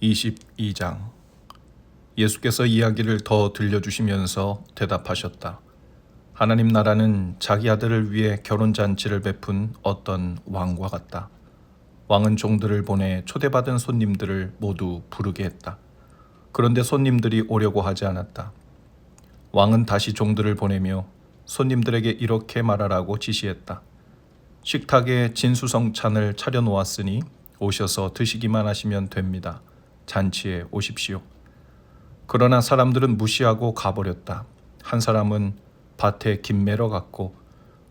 22장. 예수께서 이야기를 더 들려주시면서 대답하셨다. 하나님 나라는 자기 아들을 위해 결혼잔치를 베푼 어떤 왕과 같다. 왕은 종들을 보내 초대받은 손님들을 모두 부르게 했다. 그런데 손님들이 오려고 하지 않았다. 왕은 다시 종들을 보내며 손님들에게 이렇게 말하라고 지시했다. 식탁에 진수성찬을 차려놓았으니 오셔서 드시기만 하시면 됩니다. 잔치에 오십시오. 그러나 사람들은 무시하고 가버렸다. 한 사람은 밭에 김 매러 갔고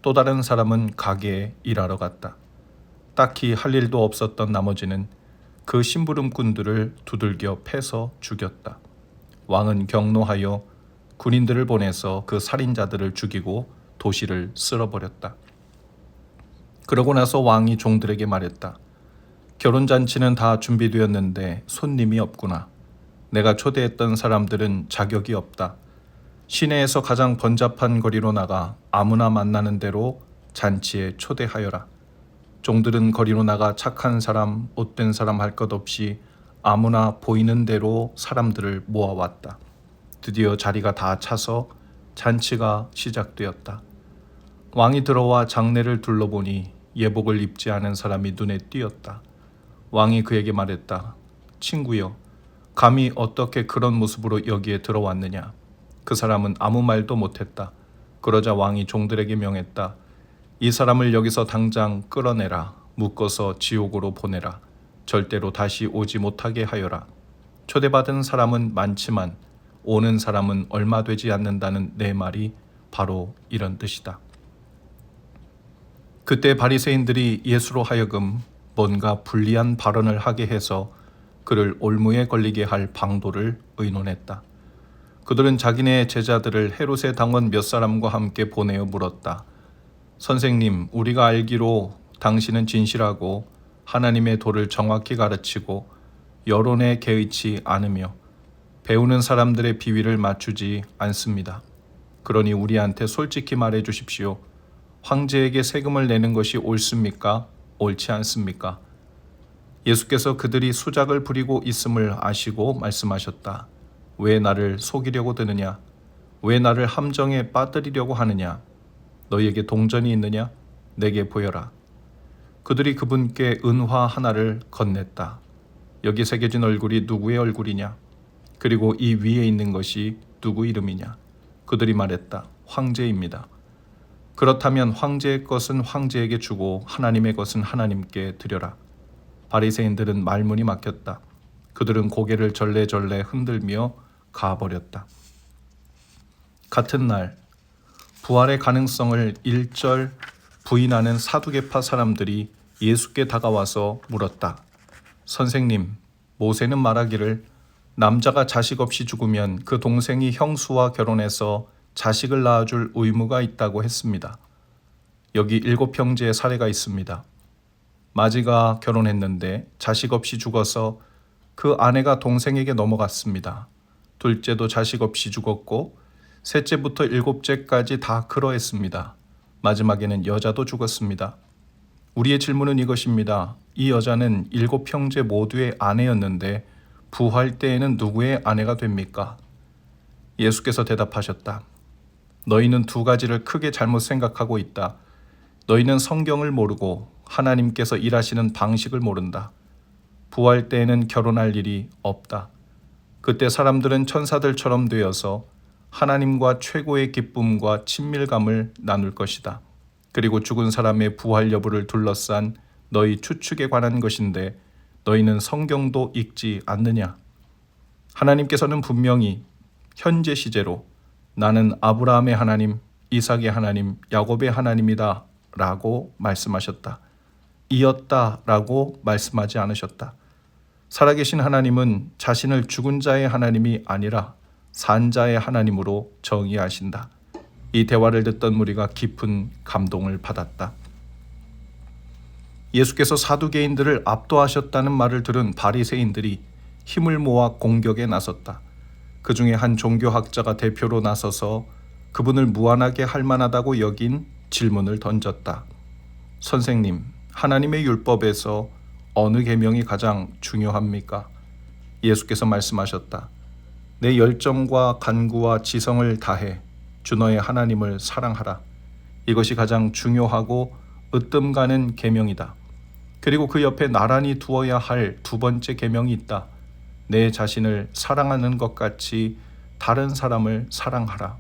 또 다른 사람은 가게에 일하러 갔다. 딱히 할 일도 없었던 나머지는 그 심부름꾼들을 두들겨 패서 죽였다. 왕은 경노하여 군인들을 보내서 그 살인자들을 죽이고 도시를 쓸어버렸다. 그러고 나서 왕이 종들에게 말했다. 결혼잔치는 다 준비되었는데 손님이 없구나. 내가 초대했던 사람들은 자격이 없다. 시내에서 가장 번잡한 거리로 나가 아무나 만나는 대로 잔치에 초대하여라. 종들은 거리로 나가 착한 사람, 못된 사람 할 것 없이 아무나 보이는 대로 사람들을 모아왔다. 드디어 자리가 다 차서 잔치가 시작되었다. 왕이 들어와 장례를 둘러보니 예복을 입지 않은 사람이 눈에 띄었다. 왕이 그에게 말했다. 친구여, 감히 어떻게 그런 모습으로 여기에 들어왔느냐. 그 사람은 아무 말도 못했다. 그러자 왕이 종들에게 명했다. 이 사람을 여기서 당장 끌어내라. 묶어서 지옥으로 보내라. 절대로 다시 오지 못하게 하여라. 초대받은 사람은 많지만 오는 사람은 얼마 되지 않는다는 내 말이 바로 이런 뜻이다. 그때 바리새인들이 예수로 하여금 뭔가 불리한 발언을 하게 해서 그를 올무에 걸리게 할 방도를 의논했다. 그들은 자기네 제자들을 헤롯의 당원 몇 사람과 함께 보내어 물었다. 선생님, 우리가 알기로 당신은 진실하고 하나님의 도를 정확히 가르치고 여론에 개의치 않으며 배우는 사람들의 비위를 맞추지 않습니다. 그러니 우리한테 솔직히 말해 주십시오. 황제에게 세금을 내는 것이 옳습니까? 옳지 않습니까? 예수께서 그들이 수작을 부리고 있음을 아시고 말씀하셨다. 왜 나를 속이려고 드느냐? 왜 나를 함정에 빠뜨리려고 하느냐? 너희에게 동전이 있느냐? 내게 보여라. 그들이 그분께 은화 하나를 건넸다. 여기 새겨진 얼굴이 누구의 얼굴이냐? 그리고 이 위에 있는 것이 누구 이름이냐? 그들이 말했다. 황제입니다. 그렇다면 황제의 것은 황제에게 주고 하나님의 것은 하나님께 드려라. 바리새인들은 말문이 막혔다. 그들은 고개를 절레절레 흔들며 가버렸다. 같은 날 부활의 가능성을 일절 부인하는 사두개파 사람들이 예수께 다가와서 물었다. 선생님, 모세는 말하기를 남자가 자식 없이 죽으면 그 동생이 형수와 결혼해서 자식을 낳아줄 의무가 있다고 했습니다. 여기 7형제의 사례가 있습니다. 마지가 결혼했는데 자식 없이 죽어서 그 아내가 동생에게 넘어갔습니다. 둘째도 자식 없이 죽었고 셋째부터 7째까지 다 그러했습니다. 마지막에는 여자도 죽었습니다. 우리의 질문은 이것입니다. 이 여자는 7형제 모두의 아내였는데 부활 때에는 누구의 아내가 됩니까? 예수께서 대답하셨다. 너희는 두 가지를 크게 잘못 생각하고 있다. 너희는 성경을 모르고 하나님께서 일하시는 방식을 모른다. 부활 때에는 결혼할 일이 없다. 그때 사람들은 천사들처럼 되어서 하나님과 최고의 기쁨과 친밀감을 나눌 것이다. 그리고 죽은 사람의 부활 여부를 둘러싼 너희 추측에 관한 것인데 너희는 성경도 읽지 않느냐? 하나님께서는 분명히 현재 시제로 나는 아브라함의 하나님, 이삭의 하나님, 야곱의 하나님이다 라고 말씀하셨다. 이었다 라고 말씀하지 않으셨다. 살아계신 하나님은 자신을 죽은 자의 하나님이 아니라 산 자의 하나님으로 정의하신다. 이 대화를 듣던 무리가 깊은 감동을 받았다. 예수께서 사두개인들을 압도하셨다는 말을 들은 바리새인들이 힘을 모아 공격에 나섰다. 그 중에 한 종교학자가 대표로 나서서 그분을 무안하게 할 만하다고 여긴 질문을 던졌다. 선생님, 하나님의 율법에서 어느 계명이 가장 중요합니까? 예수께서 말씀하셨다. 내 열정과 간구와 지성을 다해 주 너의 하나님을 사랑하라. 이것이 가장 중요하고 으뜸 가는 계명이다. 그리고 그 옆에 나란히 두어야 할 두 번째 계명이 있다. 내 자신을 사랑하는 것 같이 다른 사람을 사랑하라.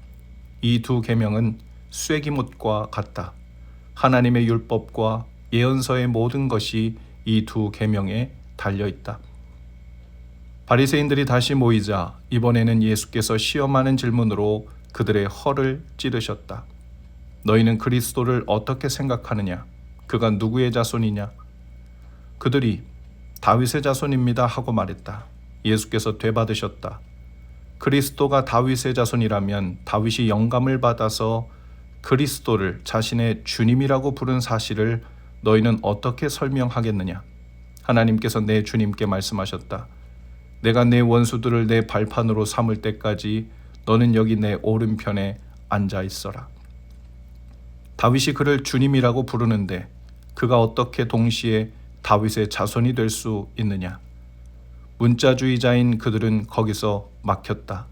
이 두 계명은 쐐기못과 같다. 하나님의 율법과 예언서의 모든 것이 이 두 계명에 달려 있다. 바리새인들이 다시 모이자 이번에는 예수께서 시험하는 질문으로 그들의 허를 찌르셨다. 너희는 그리스도를 어떻게 생각하느냐? 그가 누구의 자손이냐? 그들이 다윗의 자손입니다 하고 말했다. 예수께서 되받으셨다. 그리스도가 다윗의 자손이라면 다윗이 영감을 받아서 그리스도를 자신의 주님이라고 부른 사실을 너희는 어떻게 설명하겠느냐? 하나님께서 내 주님께 말씀하셨다. 내가 내 원수들을 내 발판으로 삼을 때까지 너는 여기 내 오른편에 앉아 있어라. 다윗이 그를 주님이라고 부르는데 그가 어떻게 동시에 다윗의 자손이 될 수 있느냐? 문자주의자인 그들은 거기서 막혔다.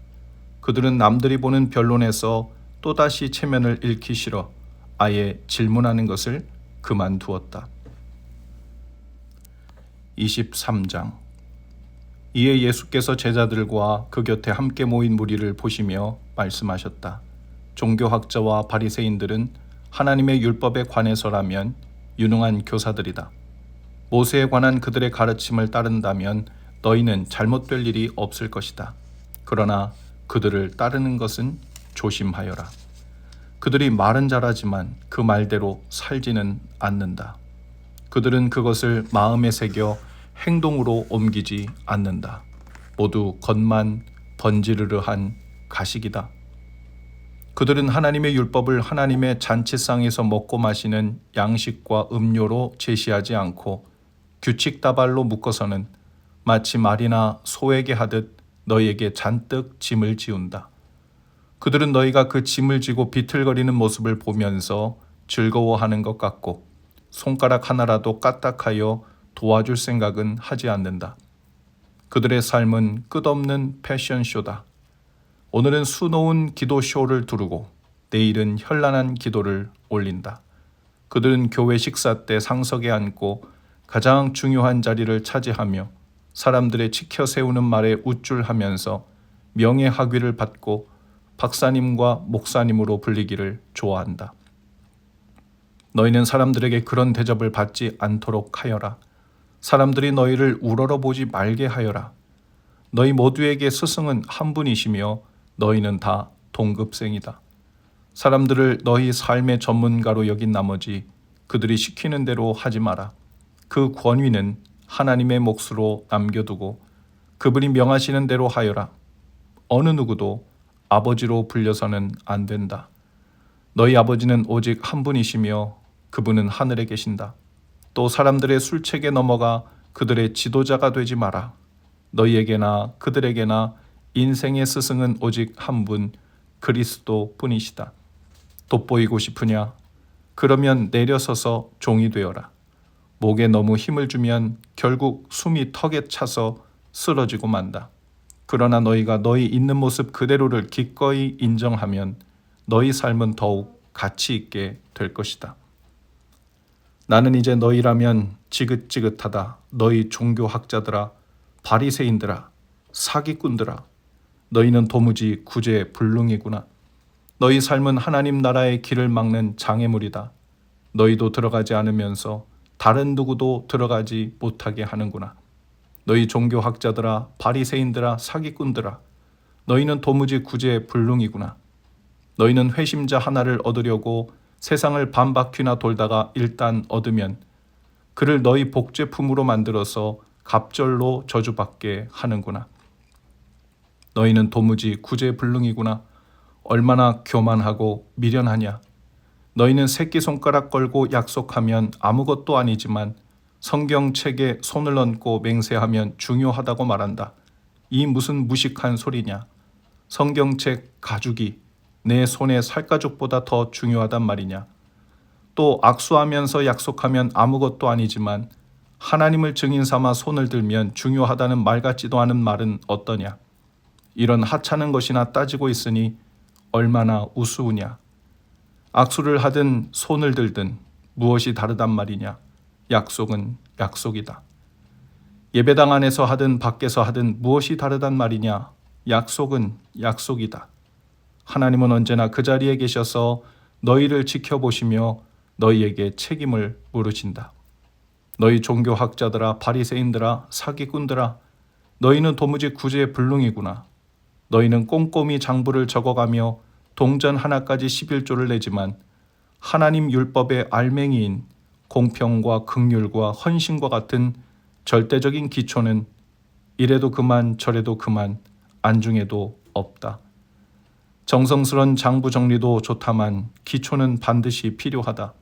그들은 남들이 보는 변론에서 또다시 체면을 잃기 싫어 아예 질문하는 것을 그만두었다. 23장. 이에 예수께서 제자들과 그 곁에 함께 모인 무리를 보시며 말씀하셨다. 종교학자와 바리새인들은 하나님의 율법에 관해서라면 유능한 교사들이다. 모세에 관한 그들의 가르침을 따른다면 너희는 잘못될 일이 없을 것이다. 그러나 그들을 따르는 것은 조심하여라. 그들이 말은 잘하지만 그 말대로 살지는 않는다. 그들은 그것을 마음에 새겨 행동으로 옮기지 않는다. 모두 겉만 번지르르한 가식이다. 그들은 하나님의 율법을 하나님의 잔치상에서 먹고 마시는 양식과 음료로 제시하지 않고 규칙다발로 묶어서는 마치 말이나 소에게 하듯 너희에게 잔뜩 짐을 지운다. 그들은 너희가 그 짐을 지고 비틀거리는 모습을 보면서 즐거워하는 것 같고 손가락 하나라도 까딱하여 도와줄 생각은 하지 않는다. 그들의 삶은 끝없는 패션쇼다. 오늘은 수놓은 기도쇼를 두르고 내일은 현란한 기도를 올린다. 그들은 교회 식사 때 상석에 앉고 가장 중요한 자리를 차지하며 사람들의 치켜 세우는 말에 우쭐하면서 명예학위를 받고 박사님과 목사님으로 불리기를 좋아한다. 너희는 사람들에게 그런 대접을 받지 않도록 하여라. 사람들이 너희를 우러러보지 말게 하여라. 너희 모두에게 스승은 한 분이시며 너희는 다 동급생이다. 사람들을 너희 삶의 전문가로 여긴 나머지 그들이 시키는 대로 하지 마라. 그 권위는 하나님의 몫으로 남겨두고 그분이 명하시는 대로 하여라. 어느 누구도 아버지로 불려서는 안 된다. 너희 아버지는 오직 한 분이시며 그분은 하늘에 계신다. 또 사람들의 술책에 넘어가 그들의 지도자가 되지 마라. 너희에게나 그들에게나 인생의 스승은 오직 한 분, 그리스도 뿐이시다. 돋보이고 싶으냐? 그러면 내려서서 종이 되어라. 목에 너무 힘을 주면 결국 숨이 턱에 차서 쓰러지고 만다. 그러나 너희가 너희 있는 모습 그대로를 기꺼이 인정하면 너희 삶은 더욱 가치 있게 될 것이다. 나는 이제 너희라면 지긋지긋하다. 너희 종교학자들아, 바리새인들아, 사기꾼들아. 너희는 도무지 구제불능이구나. 너희 삶은 하나님 나라의 길을 막는 장애물이다. 너희도 들어가지 않으면서 다른 누구도 들어가지 못하게 하는구나. 너희 종교학자들아, 바리새인들아, 사기꾼들아. 너희는 도무지 구제불능이구나. 너희는 회심자 하나를 얻으려고 세상을 반바퀴나 돌다가 일단 얻으면 그를 너희 복제품으로 만들어서 갑절로 저주받게 하는구나. 너희는 도무지 구제불능이구나. 얼마나 교만하고 미련하냐. 너희는 새끼손가락 걸고 약속하면 아무것도 아니지만 성경책에 손을 얹고 맹세하면 중요하다고 말한다. 이 무슨 무식한 소리냐. 성경책 가죽이 내 손의 살가죽보다 더 중요하단 말이냐. 또 악수하면서 약속하면 아무것도 아니지만 하나님을 증인 삼아 손을 들면 중요하다는 말 같지도 않은 말은 어떠냐? 이런 하찮은 것이나 따지고 있으니 얼마나 우스우냐? 악수를 하든 손을 들든 무엇이 다르단 말이냐? 약속은 약속이다. 예배당 안에서 하든 밖에서 하든 무엇이 다르단 말이냐? 약속은 약속이다. 하나님은 언제나 그 자리에 계셔서 너희를 지켜보시며 너희에게 책임을 물으신다. 너희 종교학자들아, 바리새인들아, 사기꾼들아, 너희는 도무지 구제불능이구나. 너희는 꼼꼼히 장부를 적어가며 동전 하나까지 11조를 내지만 하나님 율법의 알맹이인 공평과 긍휼과 헌신과 같은 절대적인 기초는 이래도 그만 저래도 그만 안중에도 없다. 정성스런 장부 정리도 좋다만 기초는 반드시 필요하다.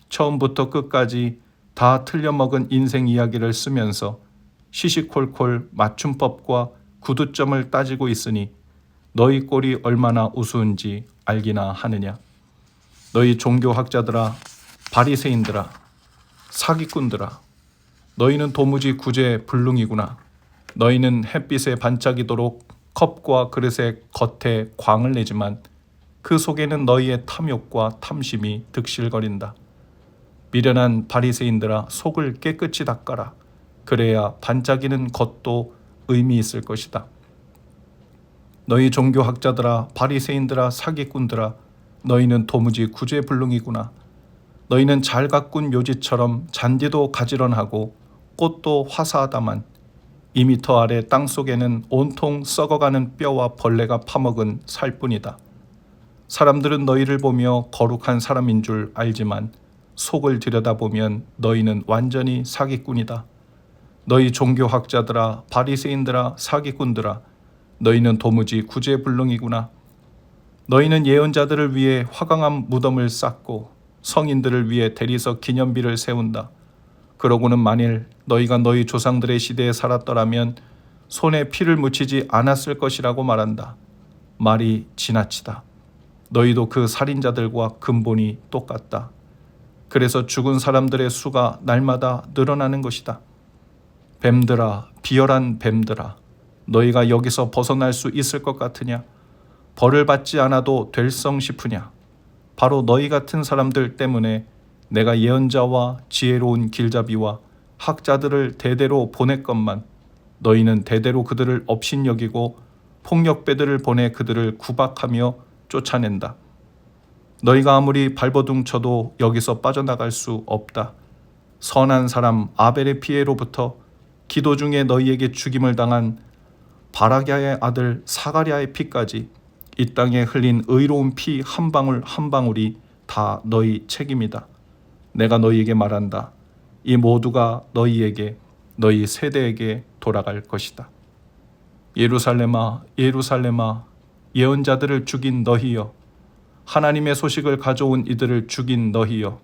처음부터 끝까지 다 틀려먹은 인생 이야기를 쓰면서 시시콜콜 맞춤법과 구두점을 따지고 있으니 너희 꼴이 얼마나 우스운지 알기나 하느냐. 너희 종교학자들아, 바리새인들아, 사기꾼들아, 너희는 도무지 구제불능이구나. 너희는 햇빛에 반짝이도록 컵과 그릇의 겉에 광을 내지만 그 속에는 너희의 탐욕과 탐심이 득실거린다. 미련한 바리새인들아, 속을 깨끗이 닦아라. 그래야 반짝이는 겉도 의미 있을 것이다. 너희 종교학자들아, 바리새인들아, 사기꾼들아, 너희는 도무지 구제불능이구나. 너희는 잘 가꾼 묘지처럼 잔디도 가지런하고 꽃도 화사하다만 2미터 아래 땅속에는 온통 썩어가는 뼈와 벌레가 파먹은 살뿐이다. 사람들은 너희를 보며 거룩한 사람인 줄 알지만 속을 들여다보면 너희는 완전히 사기꾼이다. 너희 종교학자들아, 바리새인들아, 사기꾼들아, 너희는 도무지 구제불능이구나. 너희는 예언자들을 위해 화강암 무덤을 쌓고 성인들을 위해 대리석 기념비를 세운다. 그러고는 만일 너희가 너희 조상들의 시대에 살았더라면 손에 피를 묻히지 않았을 것이라고 말한다. 말이 지나치다. 너희도 그 살인자들과 근본이 똑같다. 그래서 죽은 사람들의 수가 날마다 늘어나는 것이다. 뱀들아, 비열한 뱀들아, 너희가 여기서 벗어날 수 있을 것 같으냐? 벌을 받지 않아도 될성 싶으냐? 바로 너희 같은 사람들 때문에 내가 예언자와 지혜로운 길잡이와 학자들을 대대로 보냈건만 너희는 대대로 그들을 업신여기고 폭력배들을 보내 그들을 구박하며 쫓아낸다. 너희가 아무리 발버둥 쳐도 여기서 빠져나갈 수 없다. 선한 사람 아벨의 피해로부터 기도 중에 너희에게 죽임을 당한 바라기아의 아들 사가랴의 피까지 이 땅에 흘린 의로운 피 한 방울 한 방울이 다 너희 책임이다. 내가 너희에게 말한다. 이 모두가 너희에게, 너희 세대에게 돌아갈 것이다. 예루살렘아, 예루살렘아, 예언자들을 죽인 너희여, 하나님의 소식을 가져온 이들을 죽인 너희여,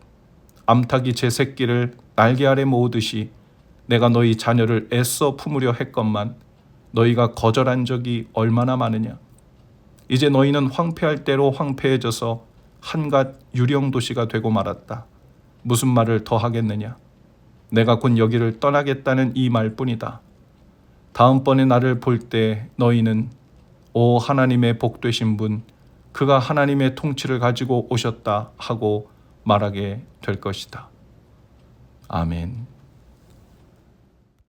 암탉이 제 새끼를 날개 아래 모으듯이 내가 너희 자녀를 애써 품으려 했건만 너희가 거절한 적이 얼마나 많으냐. 이제 너희는 황폐할 대로 황폐해져서 한갓 유령 도시가 되고 말았다. 무슨 말을 더 하겠느냐. 내가 곧 여기를 떠나겠다는 이 말뿐이다. 다음번에 나를 볼 때 너희는 오 하나님의 복되신 분, 그가 하나님의 통치를 가지고 오셨다 하고 말하게 될 것이다. 아멘.